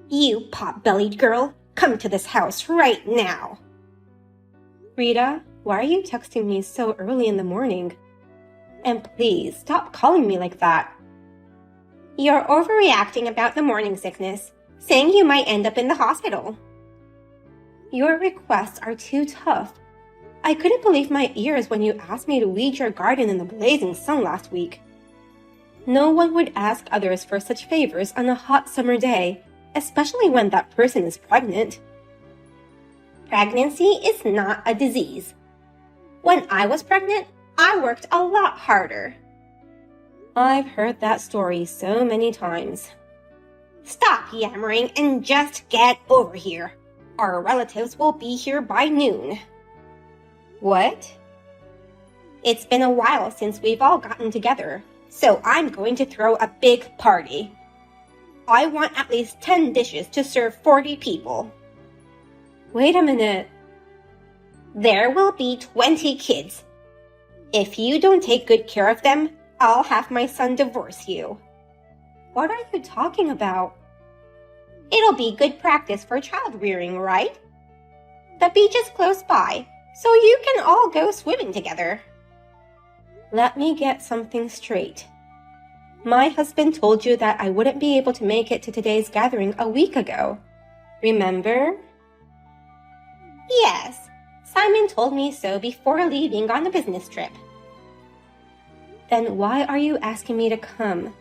You pot-bellied girl, come to this house right now. Rita, why are you texting me so early in the morning? And please, stop calling me like that. You're overreacting about the morning sickness, saying you might end up in the hospital. Your requests are too tough. I couldn't believe my ears when you asked me to weed your garden in the blazing sun last week. No one would ask others for such favors on a hot summer day, especially when that person is pregnant. Pregnancy is not a disease. When I was pregnant, I worked a lot harder. I've heard that story so many times. Stop yammering and just get over here. Our relatives will be here by noon. What? It's been a while since we've all gotten together, so I'm going to throw a big party. I want at least 10 dishes to serve 40 people. Wait a minute. There will be 20 kids. If you don't take good care of them, I'll have my son divorce you. What are you talking about? It'll be good practice for child rearing, right? The beach is close by, so you can all go swimming together. Let me get something straight. My husband told you that I wouldn't be able to make it to today's gathering a week ago. Remember? Yes, Simon told me so before leaving on a business trip. Then why are you asking me to come?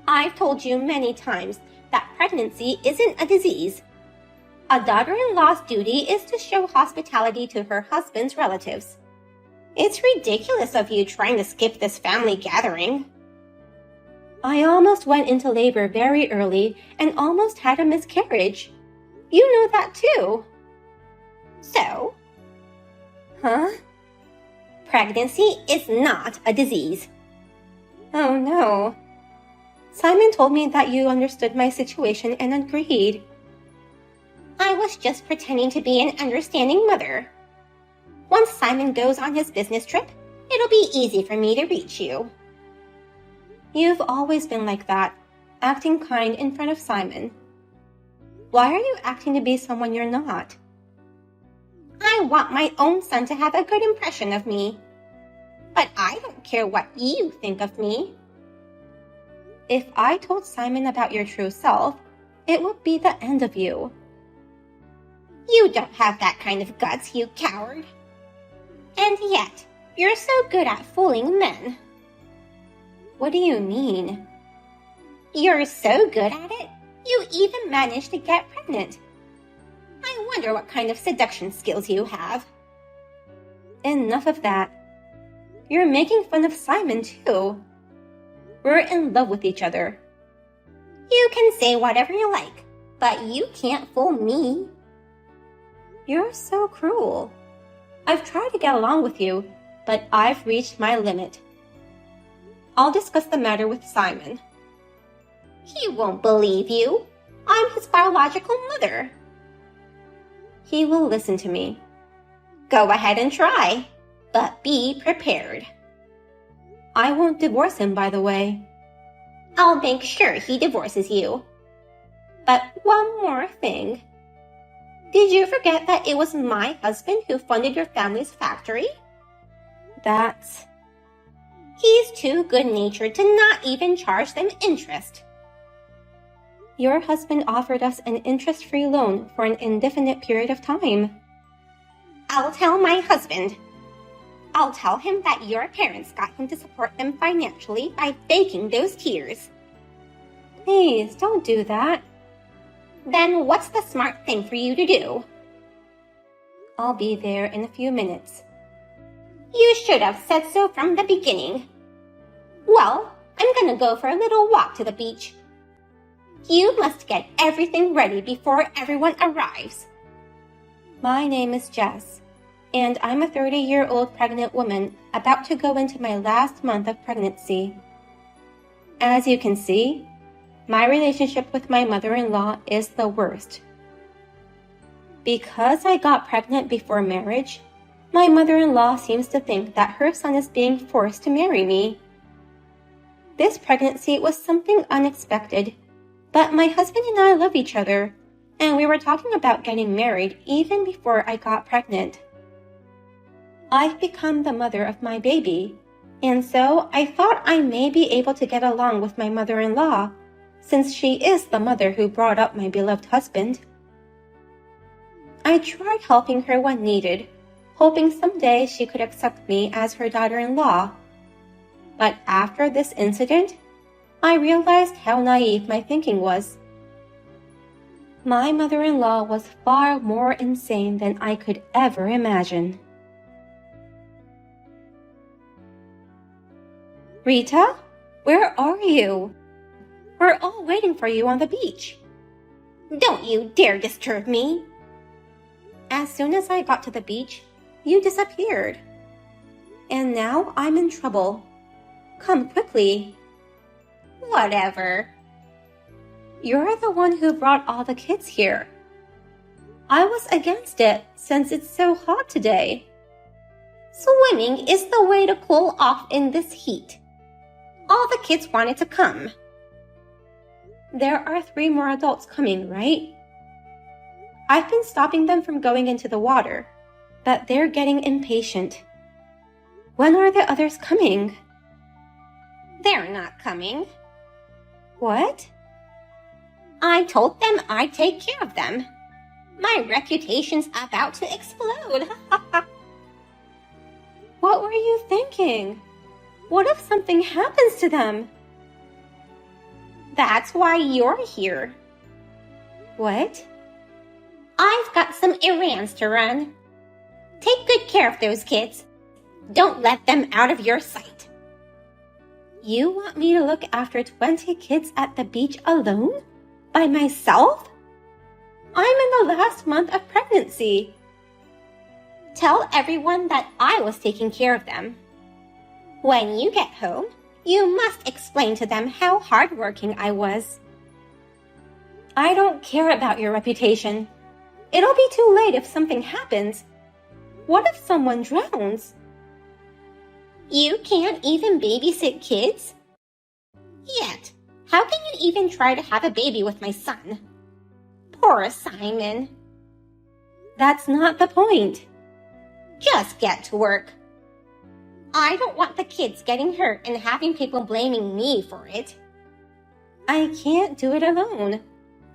I've told you many times that pregnancy isn't a disease. A daughter-in-law's duty is to show hospitality to her husband's relatives. It's ridiculous of you trying to skip this family gathering. I almost went into labor very early and almost had a miscarriage. You know that too. So? Huh? Pregnancy is not a disease. Oh no. Simon told me that you understood my situation and agreed. I was just pretending to be an understanding mother. Once Simon goes on his business trip, it'll be easy for me to reach you. You've always been like that, acting kind in front of Simon. Why are you acting to be someone you're not? I want my own son to have a good impression of me. But I don't care what you think of me. If I told Simon about your true self, it would be the end of you. You don't have that kind of guts, you coward. And yet, you're so good at fooling men. What do you mean? You're so good at it, you even managed to get pregnant. I wonder what kind of seduction skills you have. Enough of that. You're making fun of Simon, too. We're in love with each other. You can say whatever you like, but you can't fool me. You're so cruel. I've tried to get along with you, but I've reached my limit. I'll discuss the matter with Simon. He won't believe you. I'm his biological mother. He will listen to me. Go ahead and try, but be prepared. I won't divorce him, by the way. I'll make sure he divorces you. But one more thing. Did you forget that it was my husband who funded your family's factory? He's too good-natured to not even charge them interest. Your husband offered us an interest-free loan for an indefinite period of time. I'll tell my husband. I'll tell him that your parents got him to support them financially by faking those tears. Please, don't do that. Then what's the smart thing for you to do? I'll be there in a few minutes. You should have said so from the beginning. Well, I'm gonna go for a little walk to the beach. You must get everything ready before everyone arrives. My name is Jess, and I'm a 30-year-old pregnant woman about to go into my last month of pregnancy. As you can see, my relationship with my mother-in-law is the worst. Because I got pregnant before marriage, my mother-in-law seems to think that her son is being forced to marry me. This pregnancy was something unexpected, But my husband and I love each other, and we were talking about getting married even before I got pregnant. I've become the mother of my baby, and so I thought I may be able to get along with my mother-in-law, since she is the mother who brought up my beloved husband. I tried helping her when needed, hoping someday she could accept me as her daughter-in-law. But after this incident, I realized how naive my thinking was. My mother-in-law was far more insane than I could ever imagine. Rita, where are you? We're all waiting for you on the beach. Don't you dare disturb me. As soon as I got to the beach, you disappeared. And now I'm in trouble. Come quickly. Whatever. You're the one who brought all the kids here. I was against it since it's so hot today. Swimming is the way to cool off in this heat. All the kids wanted to come. There are 3 more adults coming, right? I've been stopping them from going into the water, but they're getting impatient. When are the others coming? They're not coming. What? I told them I'd take care of them. My reputation's about to explode. What were you thinking? What if something happens to them? That's why you're here. What? I've got some errands to run. Take good care of those kids. Don't let them out of your sight. You want me to look after 20 kids at the beach alone? By myself? I'm in the last month of pregnancy. Tell everyone that I was taking care of them. When you get home, you must explain to them how hardworking I was. I don't care about your reputation. It'll be too late if something happens. What if someone drowns? You can't even babysit kids? Yet, how can you even try to have a baby with my son? Poor Simon. That's not the point. Just get to work. I don't want the kids getting hurt and having people blaming me for it. I can't do it alone.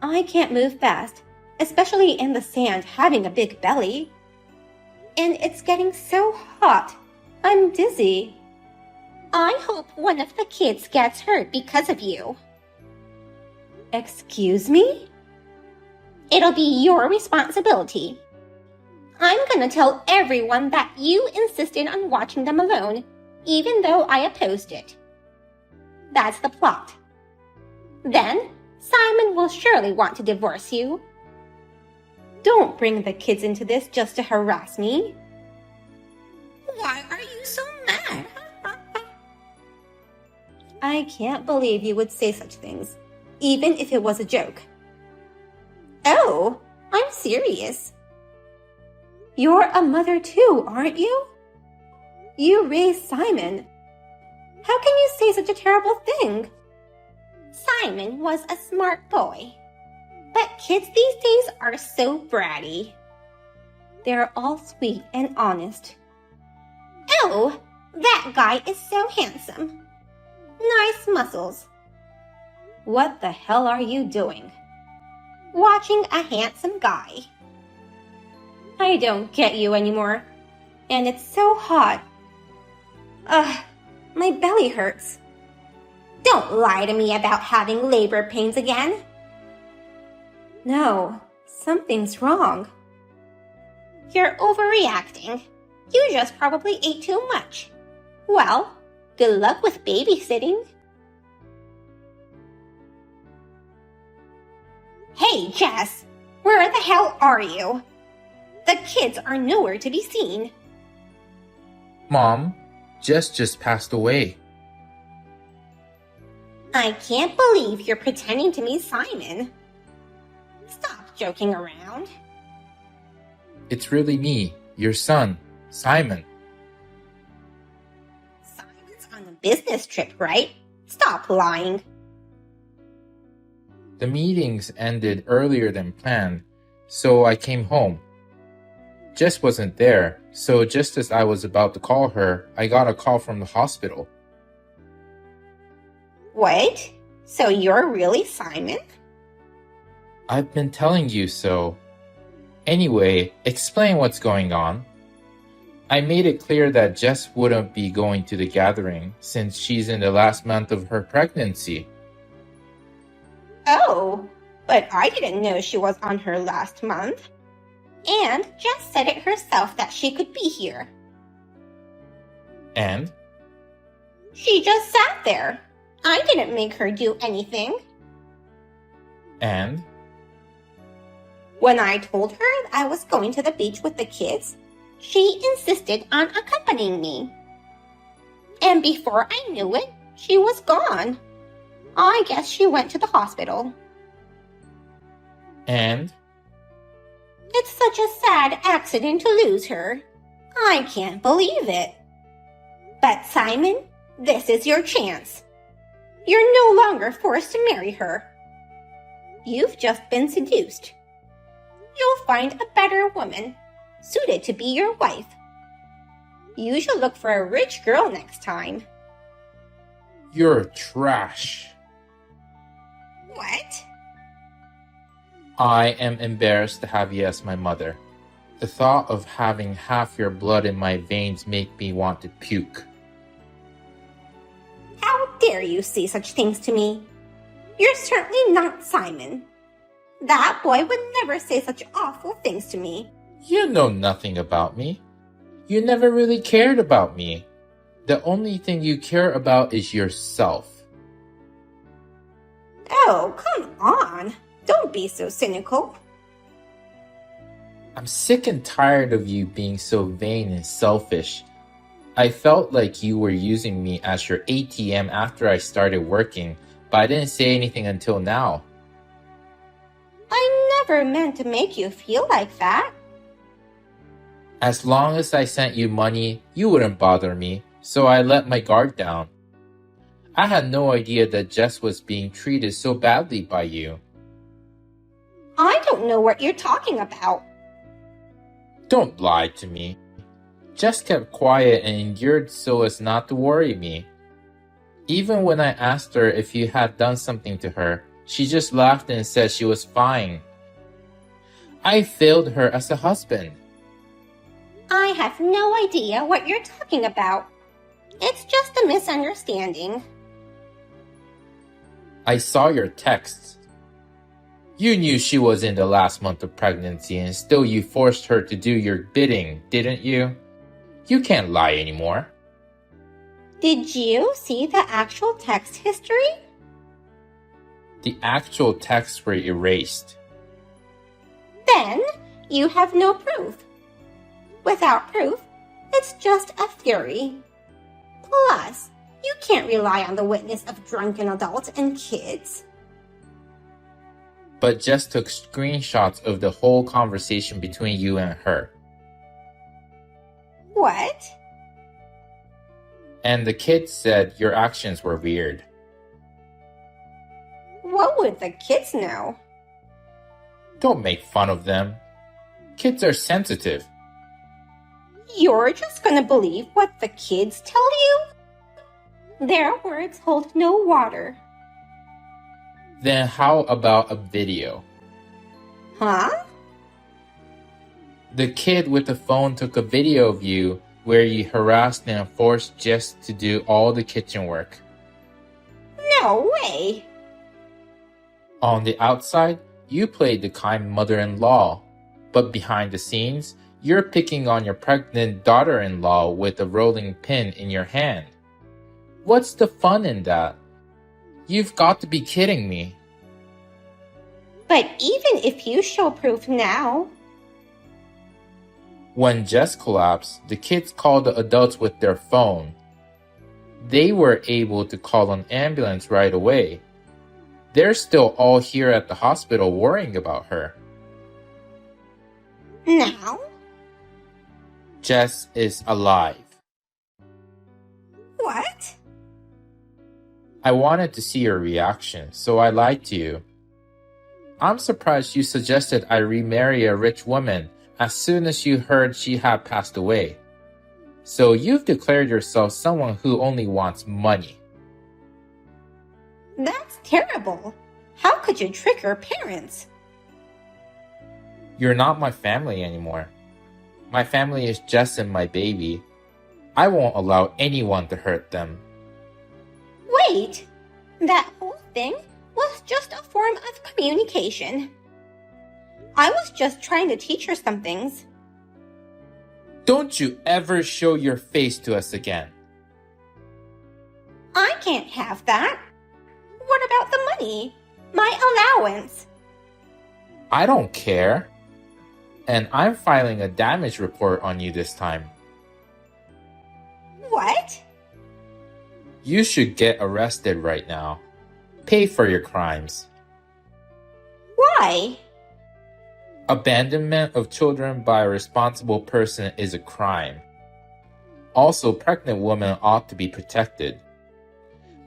I can't move fast, especially in the sand having a big belly. And it's getting so hot. I'm dizzy. I hope one of the kids gets hurt because of you. Excuse me? It'll be your responsibility. I'm gonna tell everyone that you insisted on watching them alone, even though I opposed it. That's the plot. Then, Simon will surely want to divorce you. Don't bring the kids into this just to harass me. Why are you so mad? I can't believe you would say such things, even if it was a joke. Oh, I'm serious. You're a mother too, aren't you? You raised Simon. How can you say such a terrible thing? Simon was a smart boy. But kids these days are so bratty. They're all sweet and honest. Oh, that guy is so handsome. Nice muscles. What the hell are you doing? Watching a handsome guy. I don't get you anymore. And it's so hot. Ugh, my belly hurts. Don't lie to me about having labor pains again. No, something's wrong. You're overreacting. You just probably ate too much. Well, good luck with babysitting. Hey, Jess, where the hell are you? The kids are nowhere to be seen. Mom, Jess just passed away. I can't believe you're pretending to be Simon. Stop joking around. It's really me, your son, Simon. Simon's on a business trip, right? Stop lying. The meetings ended earlier than planned, so I came home. Jess wasn't there, so just as I was about to call her, I got a call from the hospital. Wait, so you're really Simon? I've been telling you so. Anyway, explain what's going on. I made it clear that Jess wouldn't be going to the gathering since she's in the last month of her pregnancy. Oh, but I didn't know she was on her last month. And Jess said it herself that she could be here. And? She just sat there. I didn't make her do anything. And? When I told her I was going to the beach with the kids, she insisted on accompanying me. And before I knew it, she was gone. I guess she went to the hospital. And? It's such a sad accident to lose her. I can't believe it. But Simon, this is your chance. You're no longer forced to marry her. You've just been seduced. You'll find a better woman, suited to be your wife. You should look for a rich girl next time. You're trash. What? I am embarrassed to have you as my mother. The thought of having half your blood in my veins make me want to puke. How dare you say such things to me? You're certainly not Simon. That boy would never say such awful things to me. You know nothing about me. You never really cared about me. The only thing you care about is yourself. Oh, come on. Don't be so cynical. I'm sick and tired of you being so vain and selfish. I felt like you were using me as your ATM after I started working, but I didn't say anything until now. I never meant to make you feel like that. As long as I sent you money, you wouldn't bother me, so I let my guard down. I had no idea that Jess was being treated so badly by you. I don't know what you're talking about. Don't lie to me. Jess kept quiet and endured so as not to worry me. Even when I asked her if you had done something to her, she just laughed and said she was fine. I failed her as a husband. I have no idea what you're talking about. It's just a misunderstanding. I saw your texts. You knew she was in the last month of pregnancy and still you forced her to do your bidding, didn't you? You can't lie anymore. Did you see the actual text history? The actual texts were erased. Then you have no proof. Without proof, it's just a theory. Plus, you can't rely on the witness of drunken adults and kids. But Jess took screenshots of the whole conversation between you and her. What? And the kids said your actions were weird. What would the kids know? Don't make fun of them. Kids are sensitive. You're just gonna believe what the kids tell you? Their words hold no water. Then how about a video? Huh? The kid with the phone took a video of you where you harassed and forced Jess to do all the kitchen work. No way. On the outside, you played the kind mother-in-law, but behind the scenes, you're picking on your pregnant daughter-in-law with a rolling pin in your hand. What's the fun in that? You've got to be kidding me. But even if you show proof now... When Jess collapsed, the kids called the adults with their phone. They were able to call an ambulance right away. They're still all here at the hospital worrying about her. Now? Jess is alive. What? I wanted to see your reaction, so I lied to you. I'm surprised you suggested I remarry a rich woman as soon as you heard she had passed away. So you've declared yourself someone who only wants money. That's terrible. How could you trick your parents? You're not my family anymore. My family is Jess and my baby. I won't allow anyone to hurt them. Wait! That whole thing was just a form of communication. I was just trying to teach her some things. Don't you ever show your face to us again. I can't have that. What about the money? My allowance? I don't care. And I'm filing a damage report on you this time. What? You should get arrested right now. Pay for your crimes. Why? Abandonment of children by a responsible person is a crime. Also, pregnant women ought to be protected.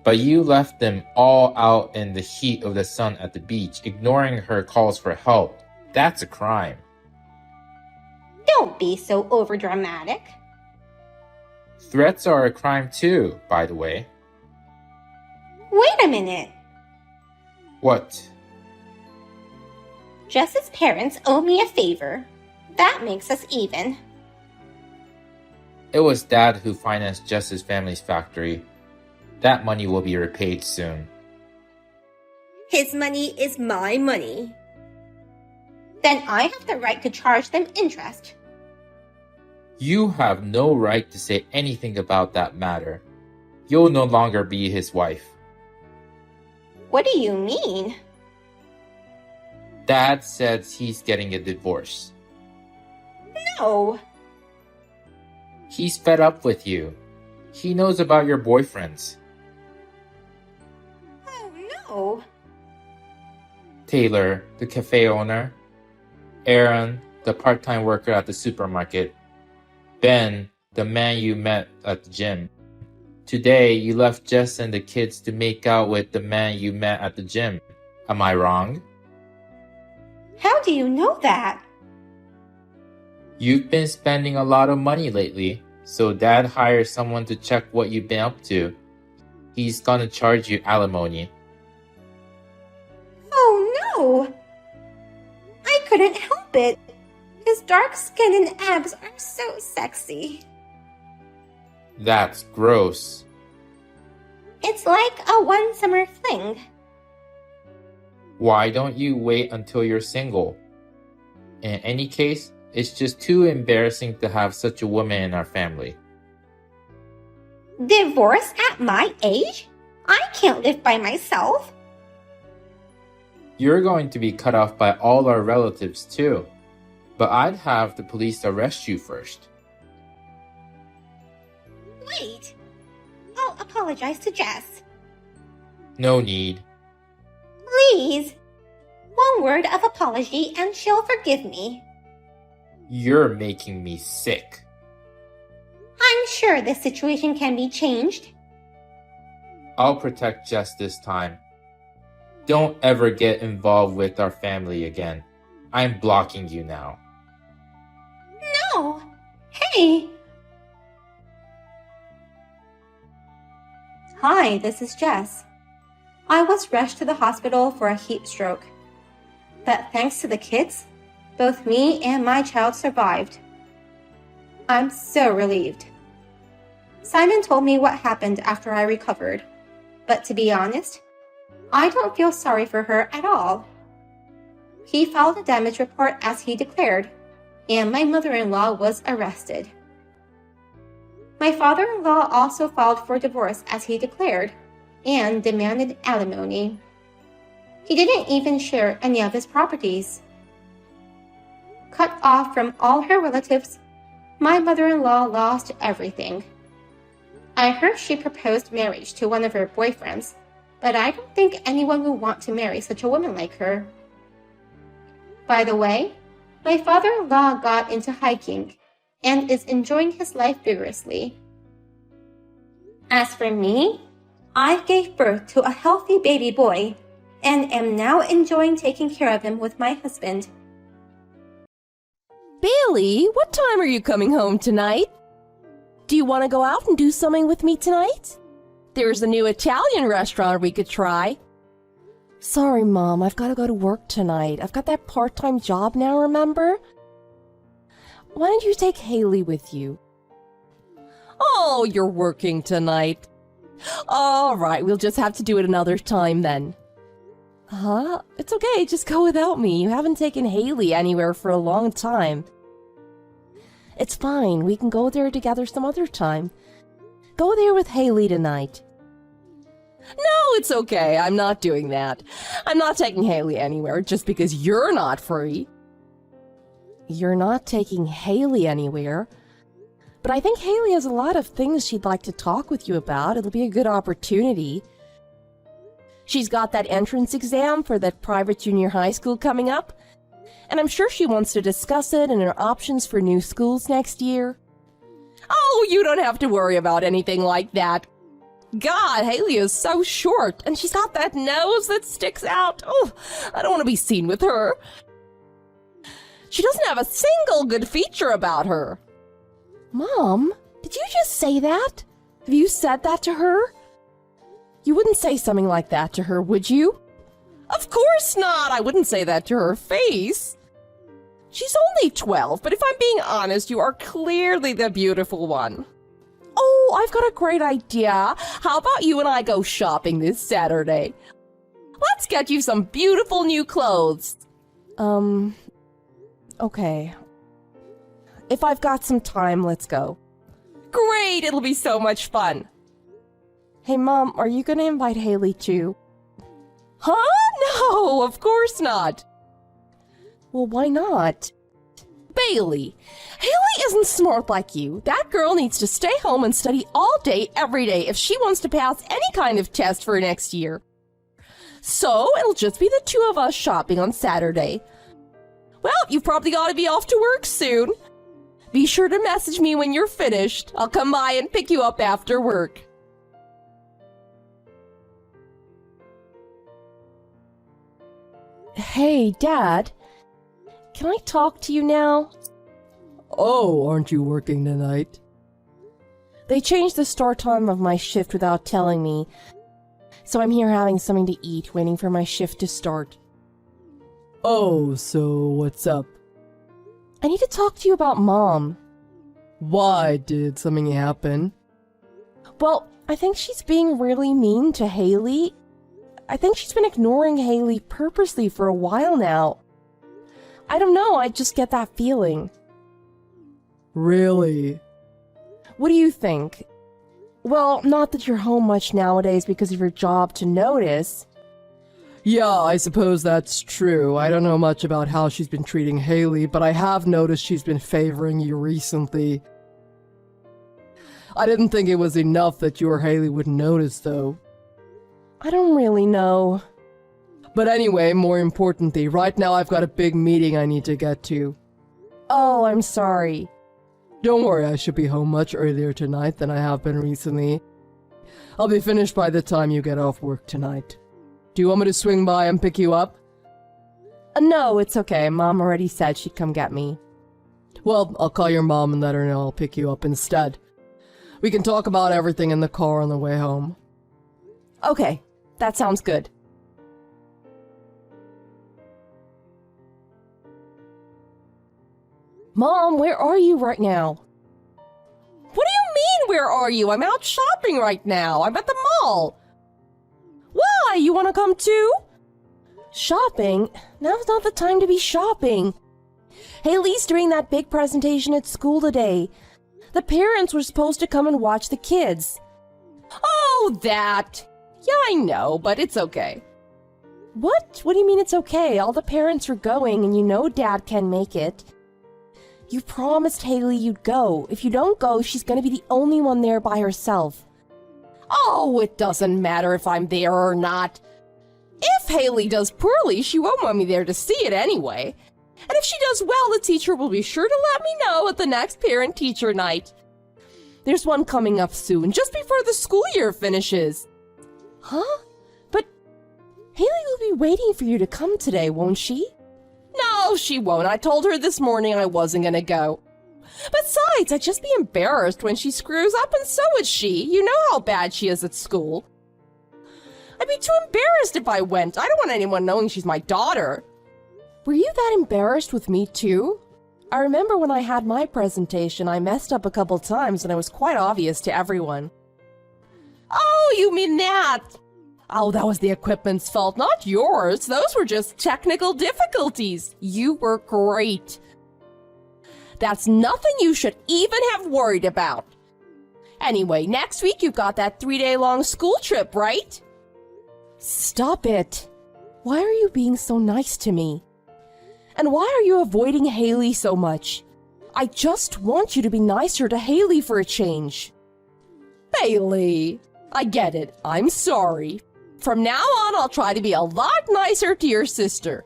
But you left them all out in the heat of the sun at the beach, ignoring her calls for help. That's a crime. Don't be so overdramatic. Threats are a crime too, by the way. Wait a minute. What? Jess's parents owe me a favor. That makes us even. It was Dad who financed Jess's family's factory. That money will be repaid soon. His money is my money. Then I have the right to charge them interest. You have no right to say anything about that matter. You'll no longer be his wife. What do you mean? Dad says he's getting a divorce. No. He's fed up with you. He knows about your boyfriends. Oh no. Taylor, the cafe owner. Aaron, the part-time worker at the supermarket. Ben, the man you met at the gym. Today, you left Jess and the kids to make out with the man you met at the gym. Am I wrong? How do you know that? You've been spending a lot of money lately, so Dad hired someone to check what you've been up to. He's gonna charge you alimony. Oh no! I couldn't help it. His dark skin and abs are so sexy. That's gross. It's like a one summer fling. Why don't you wait until you're single? In any case, it's just too embarrassing to have such a woman in our family. Divorce at my age? I can't live by myself. You're going to be cut off by all our relatives too. But I'd have the police arrest you first. Wait. I'll apologize to Jess. No need. Please. One word of apology and she'll forgive me. You're making me sick. I'm sure this situation can be changed. I'll protect Jess this time. Don't ever get involved with our family again. I'm blocking you now. No. Hey. Hi, this is Jess. I was rushed to the hospital for a heat stroke. But thanks to the kids, both me and my child survived. I'm so relieved. Simon told me what happened after I recovered. But to be honest, I don't feel sorry for her at all. He filed a damage report as he declared, and my mother-in-law was arrested. My father-in-law also filed for divorce as he declared, and demanded alimony. He didn't even share any of his properties. Cut off from all her relatives, my mother-in-law lost everything. I heard she proposed marriage to one of her boyfriends, but I don't think anyone would want to marry such a woman like her. By the way, my father-in-law got into hiking and is enjoying his life vigorously. As for me, I gave birth to a healthy baby boy, and am now enjoying taking care of him with my husband. Bailey, what time are you coming home tonight? Do you want to go out and do something with me tonight? There's a new Italian restaurant we could try. Sorry, Mom, I've got to go to work tonight. I've got that part-time job now, remember? Why don't you take Haley with you? Oh, you're working tonight. All right, we'll just have to do it another time then. Huh? It's okay, just go without me. You haven't taken Haley anywhere for a long time. It's fine, we can go there together some other time. Go there with Haley tonight. No, it's okay, I'm not doing that. I'm not taking Haley anywhere just because you're not free. You're not taking Haley anywhere? But I think Haley has a lot of things she'd like to talk with you about. It'll be a good opportunity. She's got that entrance exam for that private junior high school coming up, and I'm sure she wants to discuss it and her options for new schools next year. Oh, you don't have to worry about anything like that. God, Haley is so short, and she's got that nose that sticks out. Oh, I don't want to be seen with her. She doesn't have a single good feature about her. Mom, did you just say that? Have you said that to her? You wouldn't say something like that to her, would you? Of course not! I wouldn't say that to her face. She's only 12, but if I'm being honest, you are clearly the beautiful one. Oh, I've got a great idea. How about you and I go shopping this Saturday? Let's get you some beautiful new clothes. Okay. If I've got some time, let's go. Great, it'll be so much fun. Hey, Mom, are you gonna invite Haley too? Huh? No, of course not. Well, why not? Bailey, Haley isn't smart like you. That girl needs to stay home and study all day, every day, if she wants to pass any kind of test for next year. So, it'll just be the two of us shopping on Saturday. Well, you've probably got to be off to work soon. Be sure to message me when you're finished. I'll come by and pick you up after work. Hey, Dad. Can I talk to you now? Oh, aren't you working tonight? They changed the start time of my shift without telling me, so I'm here having something to eat, waiting for my shift to start. Oh, so what's up? I need to talk to you about Mom. Why? Did something happen? Well, I think she's being really mean to Haley. I think she's been ignoring Haley purposely for a while now. I don't know, I just get that feeling. Really? What do you think? Well, not that you're home much nowadays because of your job to notice. Yeah, I suppose that's true. I don't know much about how she's been treating Haley, but I have noticed she's been favoring you recently. I didn't think it was enough that you or Haley would notice, though. I don't really know. But anyway, more importantly, right now I've got a big meeting I need to get to. Oh, I'm sorry. Don't worry, I should be home much earlier tonight than I have been recently. I'll be finished by the time you get off work tonight. Do you want me to swing by and pick you up? No, it's okay. Mom already said she'd come get me. Well, I'll call your mom and let her know I'll pick you up instead. We can talk about everything in the car on the way home. Okay, that sounds good. Mom, where are you right now? What do you mean, where are you? I'm out shopping right now. I'm at the mall. Why? You want to come too? Shopping? Now's not the time to be shopping. Haley's doing that big presentation at school today. The parents were supposed to come and watch the kids. Oh, that. Yeah, I know, but it's okay. What? What do you mean it's okay? All the parents are going, and you know Dad can make it. You promised Haley you'd go. If you don't go, she's going to be the only one there by herself. Oh, it doesn't matter if I'm there or not. If Haley does poorly, she won't want me there to see it anyway. And if she does well, the teacher will be sure to let me know at the next parent-teacher night. There's one coming up soon, just before the school year finishes. Huh? But Haley will be waiting for you to come today, won't she? No, she won't. I told her this morning I wasn't gonna go. Besides, I'd just be embarrassed when she screws up, and so would she. You know how bad she is at school. I'd be too embarrassed if I went. I don't want anyone knowing she's my daughter. Were you that embarrassed with me, too? I remember when I had my presentation, I messed up a couple times and it was quite obvious to everyone. Oh, you mean that? Oh, that was the equipment's fault, not yours. Those were just technical difficulties. You were great. That's nothing you should even have worried about. Anyway, next week you've got that 3-day-long school trip, right? Stop it. Why are you being so nice to me? And why are you avoiding Haley so much? I just want you to be nicer to Haley for a change. Haley, I get it. I'm sorry. From now on, I'll try to be a lot nicer to your sister.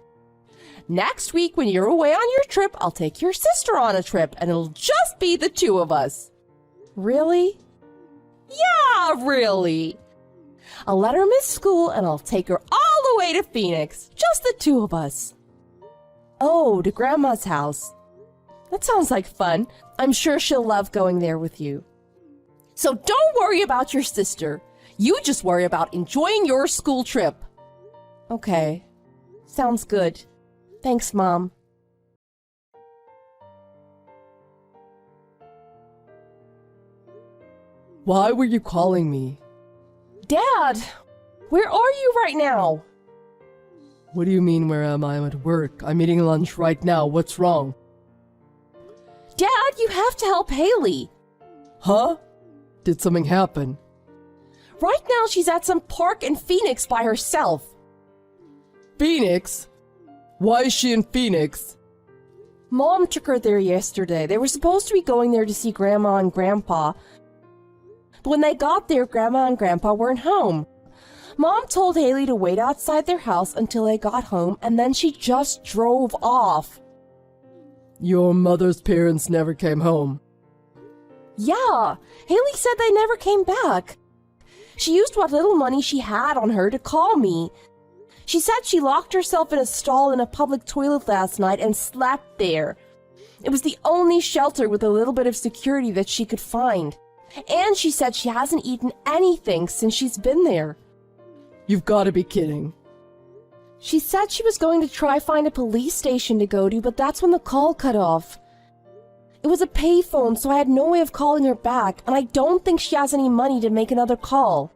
Next week, when you're away on your trip, I'll take your sister on a trip, and it'll just be the two of us. Really? Yeah, really. I'll let her miss school, and I'll take her all the way to Phoenix. Just the two of us. Oh, to Grandma's house. That sounds like fun. I'm sure she'll love going there with you. So don't worry about your sister. You just worry about enjoying your school trip. Okay. Sounds good. Thanks, Mom. Why were you calling me? Dad, where are you right now? What do you mean, where am I? I'm at work. I'm eating lunch right now. What's wrong? Dad, you have to help Haley. Huh? Did something happen? Right now she's at some park in Phoenix by herself. Phoenix? Why is she in Phoenix? Mom took her there yesterday. They were supposed to be going there to see Grandma and Grandpa. But when they got there, Grandma and Grandpa weren't home. Mom told Haley to wait outside their house until they got home, and then she just drove off. Your mother's parents never came home. Yeah, Haley said they never came back. She used what little money she had on her to call me. She said she locked herself in a stall in a public toilet last night and slept there. It was the only shelter with a little bit of security that she could find. And she said she hasn't eaten anything since she's been there. You've got to be kidding. She said she was going to try find a police station to go to, but that's when the call cut off. It was a payphone, so I had no way of calling her back, and I don't think she has any money to make another call.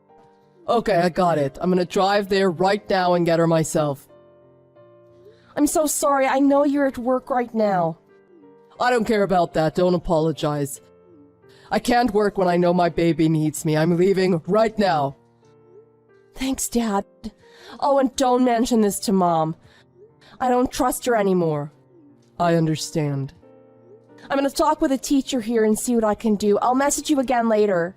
Okay, I got it. I'm gonna drive there right now and get her myself. I'm so sorry. I know you're at work right now. I don't care about that. Don't apologize. I can't work when I know my baby needs me. I'm leaving right now. Thanks, Dad. Oh, and don't mention this to Mom. I don't trust her anymore. I understand. I'm gonna talk with a teacher here and see what I can do. I'll message you again later.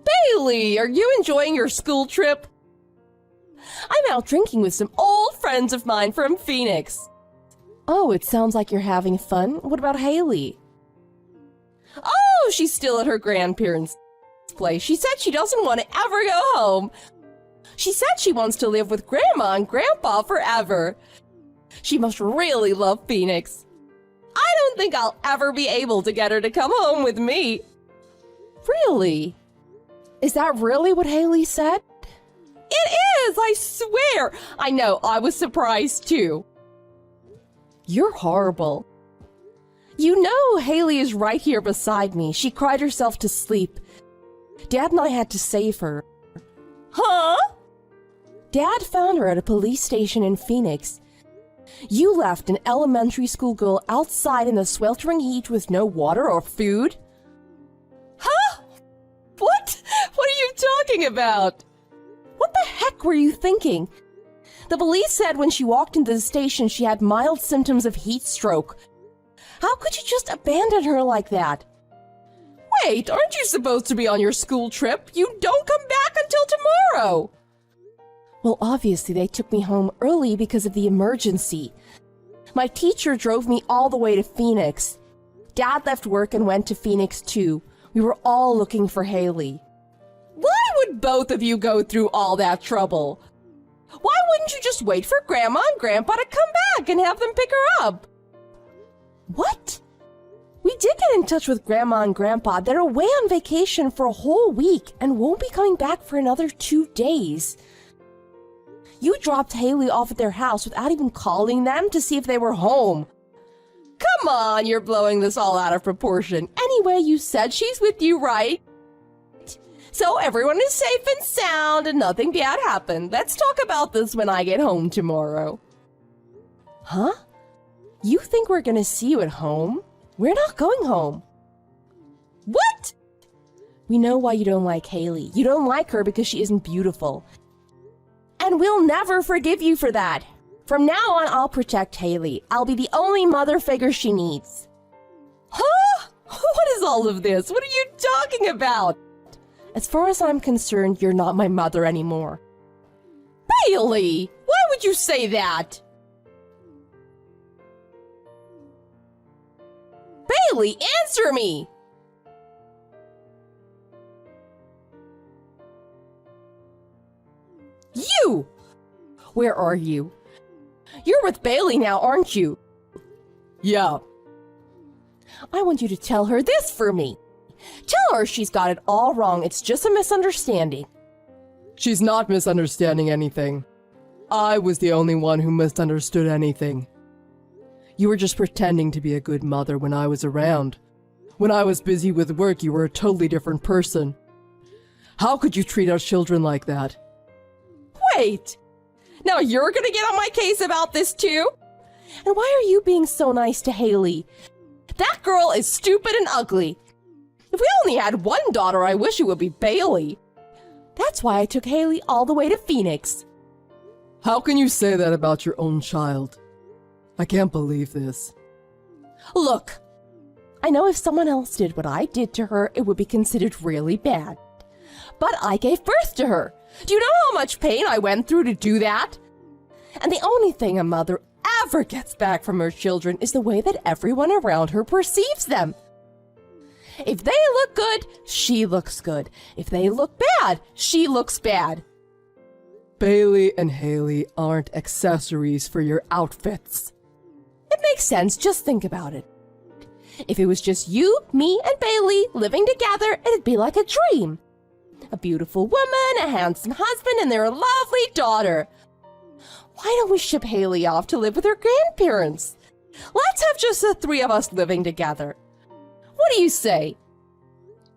Bailey, are you enjoying your school trip? I'm out drinking with some old friends of mine from Phoenix. Oh, it sounds like you're having fun. What about Haley? Oh, she's still at her grandparents' place. She said she doesn't want to ever go home. She said she wants to live with Grandma and Grandpa forever. She must really love Phoenix. I don't think I'll ever be able to get her to come home with me. Really? Is that really what Haley said? It is, I swear. I know, I was surprised too. You're horrible. You know Haley is right here beside me. She cried herself to sleep. Dad and I had to save her. Huh? Dad found her at a police station in Phoenix. You left an elementary school girl outside in the sweltering heat with no water or food? Huh? What? What are you talking about? What the heck were you thinking? The police said when she walked into the station she had mild symptoms of heat stroke. How could you just abandon her like that? Wait, aren't you supposed to be on your school trip? You don't come back until tomorrow. Well, obviously they took me home early because of the emergency. My teacher drove me all the way to Phoenix. Dad left work and went to Phoenix too. We were all looking for Haley. Why would both of you go through all that trouble? Why wouldn't you just wait for Grandma and Grandpa to come back and have them pick her up? What? We did get in touch with Grandma and Grandpa. They're away on vacation for a whole week and won't be coming back for another 2 days. You dropped Haley off at their house without even calling them to see if they were home. Come on, you're blowing this all out of proportion. Anyway, you said she's with you, right? So everyone is safe and sound and nothing bad happened. Let's talk about this when I get home tomorrow. Huh? You think we're gonna see you at home? We're not going home. What? We know why you don't like Haley. You don't like her because she isn't beautiful. And we'll never forgive you for that. From now on, I'll protect Haley. I'll be the only mother figure she needs. Huh? What is all of this? What are you talking about? As far as I'm concerned, you're not my mother anymore. Bailey! Why would you say that? Bailey, answer me! You! Where are you? You're with Bailey now, aren't you? Yeah. I want you to tell her this for me. Tell her she's got it all wrong. It's just a misunderstanding. She's not misunderstanding anything. I was the only one who misunderstood anything. You were just pretending to be a good mother when I was around. When I was busy with work, you were a totally different person. How could you treat our children like that? Wait! Now you're gonna get on my case about this too? And why are you being so nice to Haley? That girl is stupid and ugly. If we only had one daughter, I wish it would be Bailey. That's why I took Haley all the way to Phoenix. How can you say that about your own child? I can't believe this. Look, I know if someone else did what I did to her, it would be considered really bad. But I gave birth to her. Do you know how much pain I went through to do that? And the only thing a mother ever gets back from her children is the way that everyone around her perceives them. If they look good, she looks good. If they look bad, she looks bad. Bailey and Haley aren't accessories for your outfits. It makes sense, just think about it. If it was just you, me, and Bailey living together, it'd be like a dream. A beautiful woman, a handsome husband, and their lovely daughter. Why don't we ship Haley off to live with her grandparents? Let's have just the three of us living together. What do you say?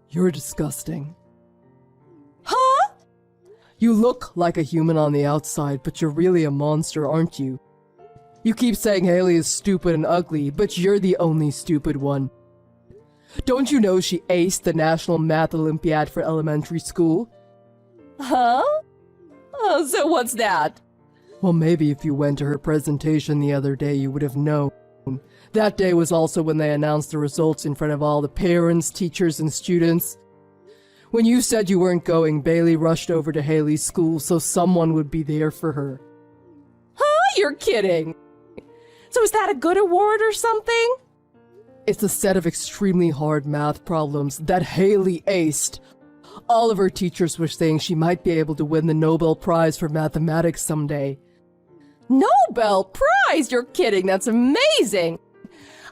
You're disgusting. Huh? You look like a human on the outside, but you're really a monster, aren't you? You keep saying Haley is stupid and ugly, but you're the only stupid one. Don't you know she aced the National Math Olympiad for elementary school? Huh? Oh, so what's that? Well, maybe if you went to her presentation the other day, you would have known. That day was also when they announced the results in front of all the parents, teachers, and students. When you said you weren't going, Bailey rushed over to Haley's school so someone would be there for her. Huh? You're kidding. So is that a good award or something? It's a set of extremely hard math problems that Haley aced. All of her teachers were saying she might be able to win the Nobel Prize for mathematics someday. Nobel Prize? You're kidding. That's amazing.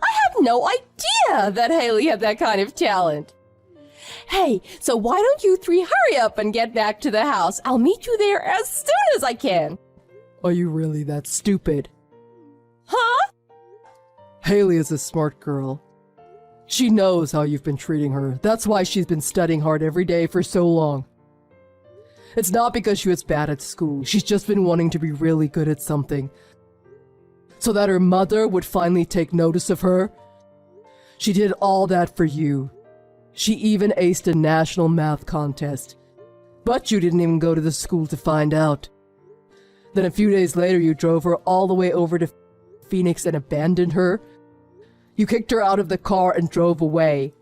I had no idea that Haley had that kind of talent. Hey, so why don't you three hurry up and get back to the house? I'll meet you there as soon as I can. Are you really that stupid? Huh? Haley is a smart girl. She knows how you've been treating her. That's why she's been studying hard every day for so long. It's not because she was bad at school. She's just been wanting to be really good at something, so that her mother would finally take notice of her. She did all that for you. She even aced a national math contest. But you didn't even go to the school to find out. Then a few days later, you drove her all the way over to Phoenix and abandoned her. You kicked her out of the car and drove away.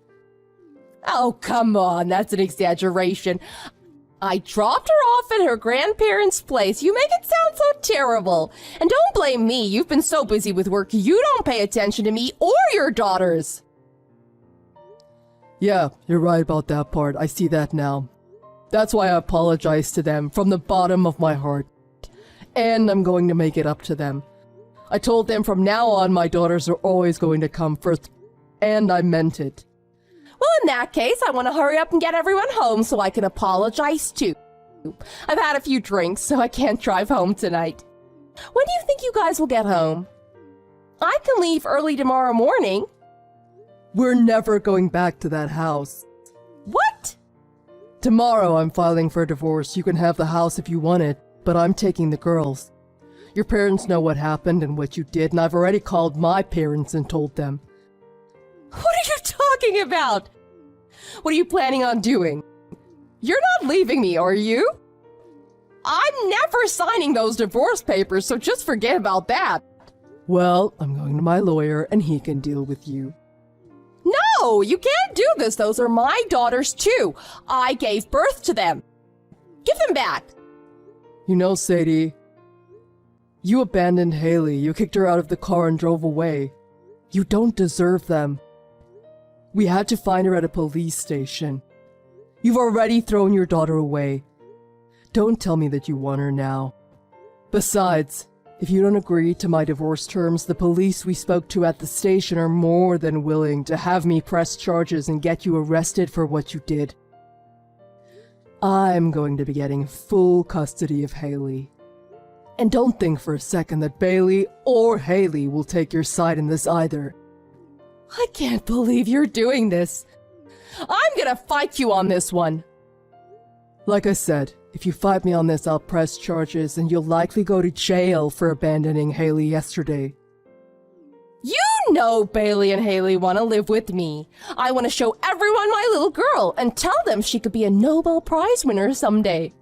Oh, come on. That's an exaggeration. I dropped her off at her grandparents' place. You make it sound so terrible. And don't blame me. You've been so busy with work, you don't pay attention to me or your daughters. Yeah, you're right about that part. I see that now. That's why I apologize to them from the bottom of my heart. And I'm going to make it up to them. I told them from now on my daughters are always going to come first. And I meant it. Well, in that case, I want to hurry up and get everyone home so I can apologize too. I've had a few drinks, so I can't drive home tonight. When do you think you guys will get home? I can leave early tomorrow morning. We're never going back to that house. What? Tomorrow I'm filing for divorce. You can have the house if you want it, but I'm taking the girls. Your parents know what happened and what you did, and I've already called my parents and told them. What are you talking about? What are you planning on doing? You're not leaving me, are you? I'm never signing those divorce papers, so just forget about that. Well, I'm going to my lawyer and he can deal with you. No, you can't do this. Those are my daughters too. I gave birth to them. Give them back. You know, Sadie, you abandoned Haley. You kicked her out of the car and drove away. You don't deserve them. We had to find her at a police station. You've already thrown your daughter away. Don't tell me that you want her now. Besides, if you don't agree to my divorce terms, the police we spoke to at the station are more than willing to have me press charges and get you arrested for what you did. I'm going to be getting full custody of Haley. And don't think for a second that Bailey or Haley will take your side in this either. I can't believe you're doing this. I'm gonna fight you on this one. Like I said, if you fight me on this, I'll press charges and you'll likely go to jail for abandoning Haley yesterday. You know Bailey and Haley want to live with me. I want to show everyone my little girl and tell them she could be a Nobel Prize winner someday.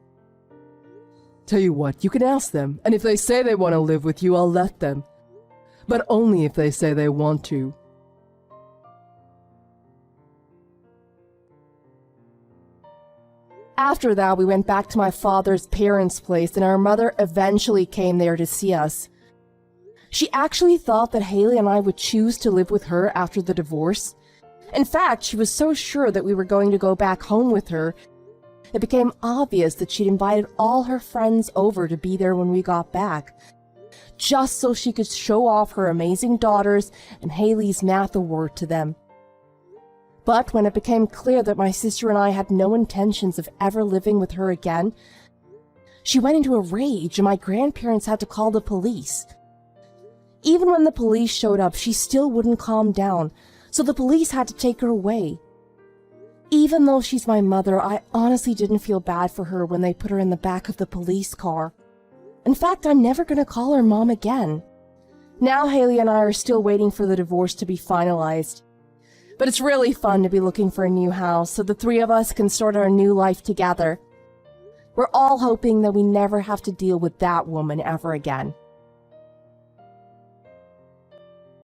Tell you what, you can ask them, and if they say they want to live with you, I'll let them. But only if they say they want to. After that, we went back to my father's parents' place, and our mother eventually came there to see us. She actually thought that Haley and I would choose to live with her after the divorce. In fact, she was so sure that we were going to go back home with her, it became obvious that she'd invited all her friends over to be there when we got back, just so she could show off her amazing daughters and Haley's math award to them. But when it became clear that my sister and I had no intentions of ever living with her again, she went into a rage and my grandparents had to call the police. Even when the police showed up, she still wouldn't calm down, so the police had to take her away. Even though she's my mother, I honestly didn't feel bad for her when they put her in the back of the police car. In fact, I'm never going to call her mom again. Now Haley and I are still waiting for the divorce to be finalized. But it's really fun to be looking for a new house so the three of us can start our new life together. We're all hoping that we never have to deal with that woman ever again.